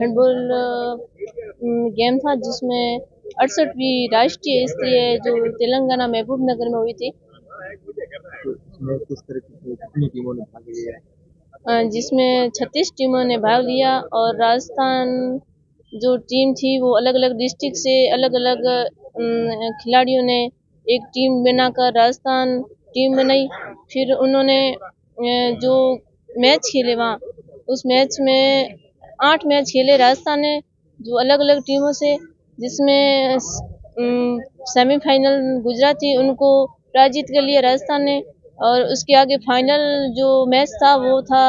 Handball game था जिसमें 68वीं राष्ट्रीय स्तरीय जो तेलंगाना महबूब नगर में हुई थी। तो इसमें किस तरह की कितनी टीमों ने भाग लिया है? जिसमें 36 टीमों ने भाग लिया और राजस्थान जो टीम थी वो अलग अलग डिस्ट्रिक्ट से अलग अलग खिलाड़ियों ने एक टीम बनाकर राजस्थान टीम बनाई। फिर उन्होंने जो मैच खेले वहाँ उस मैच में 8 मैच खेले राजस्थान ने जो अलग अलग टीमों से, जिसमें सेमीफाइनल गुजराती उनको पराजित कर लिया राजस्थान ने। और उसके आगे फाइनल जो मैच था वो था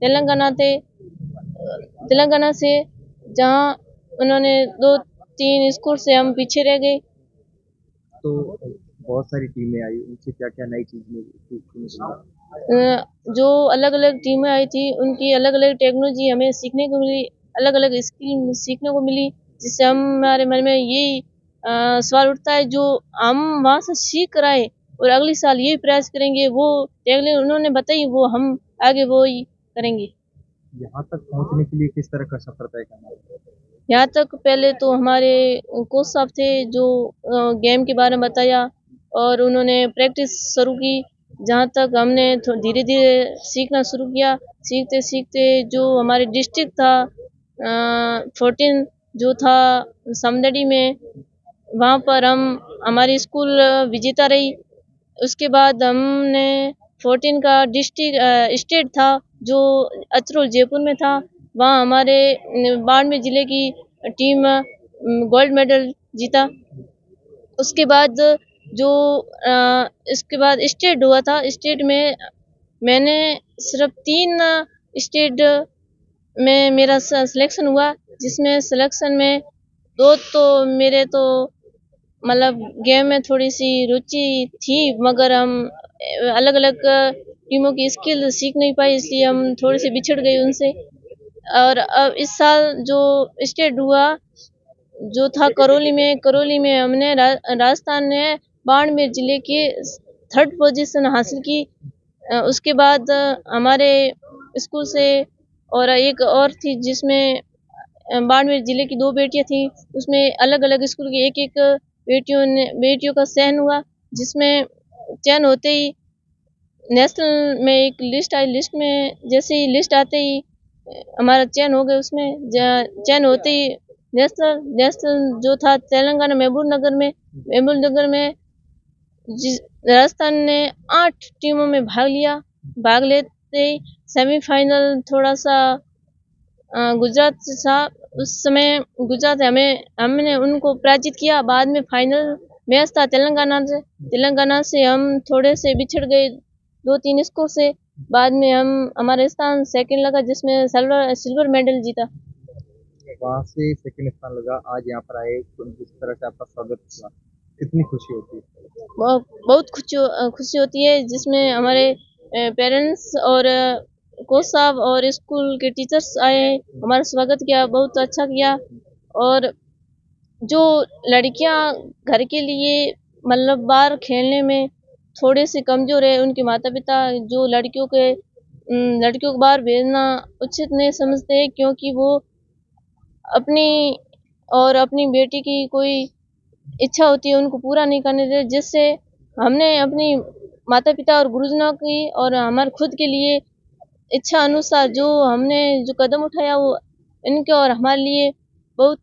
तेलंगाना से, जहां उन्होंने 2-3 स्कोर से हम पीछे रह गए। तो बहुत सारी टीमें आई, उनसे क्या क्या नई चीज सीखने को अ, जो अलग अलग टीमें आई थी उनकी अलग अलग टेक्नोलॉजी हमें सीखने को मिली, अलग अलग स्किल सीखने को मिली, जिससे हमारे मन में यही सवाल उठता है जो हम वहाँ से सीख कर आए और अगले साल यही प्रयास करेंगे, वो टेक्नोलॉजी उन्होंने बताई वो हम आगे वो ही करेंगे। यहाँ तक पहुँचने के लिए किस तरह का सफर तय करना है? यहाँ तक पहले तो हमारे कोच साहब थे जो गेम के बारे में बताया और उन्होंने प्रैक्टिस शुरू की, जहाँ तक हमने धीरे धीरे सीखना शुरू किया। सीखते सीखते जो हमारे डिस्ट्रिक्ट था 14 जो था समदड़ी में, वहाँ पर हम हमारी स्कूल विजेता रही। उसके बाद हमने 14 का डिस्ट्रिक्ट स्टेट था जो अचरोल जयपुर में था, वहाँ हमारे बाड़मेर जिले की टीम गोल्ड मेडल जीता। उसके बाद जो इसके बाद स्टेट हुआ था, स्टेट में मैंने सिर्फ 3 स्टेट में मेरा सिलेक्शन हुआ, जिसमें सिलेक्शन में 2 तो मेरे तो मतलब गेम में थोड़ी सी रुचि थी, मगर हम अलग अलग टीमों की स्किल सीख नहीं पाए, इसलिए हम थोड़ी सी बिछड़ गए उनसे। और अब इस साल जो स्टेट हुआ जो था करौली में हमने राजस्थान ने बाड़मेर जिले की 3rd पोजीशन हासिल की। उसके बाद हमारे स्कूल से और एक और थी जिसमें बाड़मेर जिले की 2 बेटियां थी, उसमें अलग अलग स्कूल की एक एक बेटियों का चयन हुआ, जिसमें चयन होते ही नेशनल में एक लिस्ट आई। लिस्ट में जैसे ही लिस्ट आते ही हमारा चयन हो गया, उसमें चयन होते ही नेशनल जो था तेलंगाना महबूब नगर में राजस्थान ने 8 टीमों में भाग लिया। भाग लेते ही सेमीफाइनल थोड़ा सा गुजरात से था, उस समय गुजरात हमने उनको पराजित किया। बाद में फाइनल मैच था तेलंगाना से हम थोड़े से बिछड़ गए 2-3 स्कोर से। बाद में हमारा स्थान सेकंड लगा, जिसमें सिल्वर मेडल जीता। वहाँ से सेकंड स्थान लगा, आज यहाँ पर आए, तो जिस तरह से आपका स्वागत हुआ, कितनी खुशी होती है? बहुत खुशी होती है, जिसमें हमारे पेरेंट्स और कोच साहब और स्कूल के टीचर्स आए, हमारा स्वागत किया, बहुत अच्छा किया। और जो लड़कियां घर के लिए मतलब बाहर खेलने में थोड़े से कमजोर है, उनके माता पिता जो लड़कियों को बाहर भेजना उचित नहीं समझते हैं, क्योंकि वो अपनी और अपनी बेटी की कोई इच्छा होती है उनको पूरा नहीं करने देते, जिससे हमने अपनी माता पिता और गुरुजनों की और हमारे खुद के लिए इच्छा अनुसार जो हमने जो कदम उठाया वो इनके और हमारे लिए बहुत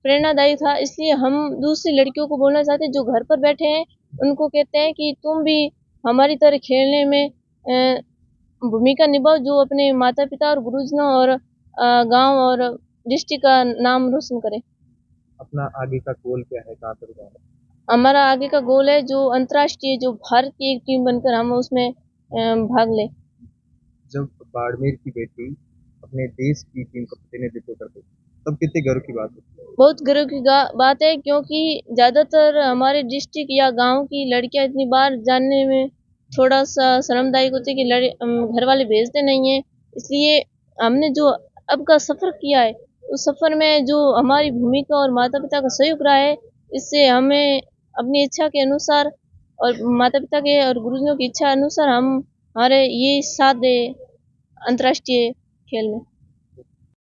प्रेरणादायी था। इसलिए हम दूसरी लड़कियों को बोलना चाहते हैं जो घर पर बैठे हैं, उनको कहते हैं कि तुम भी हमारी तरह खेलने में भूमिका निभाओ, जो अपने माता पिता और गुरुजनों और गांव और डिस्ट्रिक्ट का नाम रोशन करे। अपना आगे का गोल क्या है, कहाँ तक जाना है? हमारा आगे का गोल है जो अंतर्राष्ट्रीय जो भारत की एक टीम बनकर हम उसमें भाग लें। जब बाड़मेर की बेटी अपने देश की टीम का प्रतिनिधित्व करती तब कितने गर्व की बात है? बहुत गर्व की बात है, क्योंकि ज़्यादातर हमारे डिस्ट्रिक्ट या गांव की लड़कियां इतनी बार जानने में थोड़ा सा शर्मदायक होती है कि घर वाले भेजते नहीं हैं। इसलिए हमने जो अब का सफ़र किया है, उस सफ़र में जो हमारी भूमिका और माता पिता का सहयोग रहा है, इससे हमें अपनी इच्छा के अनुसार और माता पिता के और गुरुजनों की इच्छा अनुसार हम हमारे ये साथ दे अंतर्राष्ट्रीय खेल में।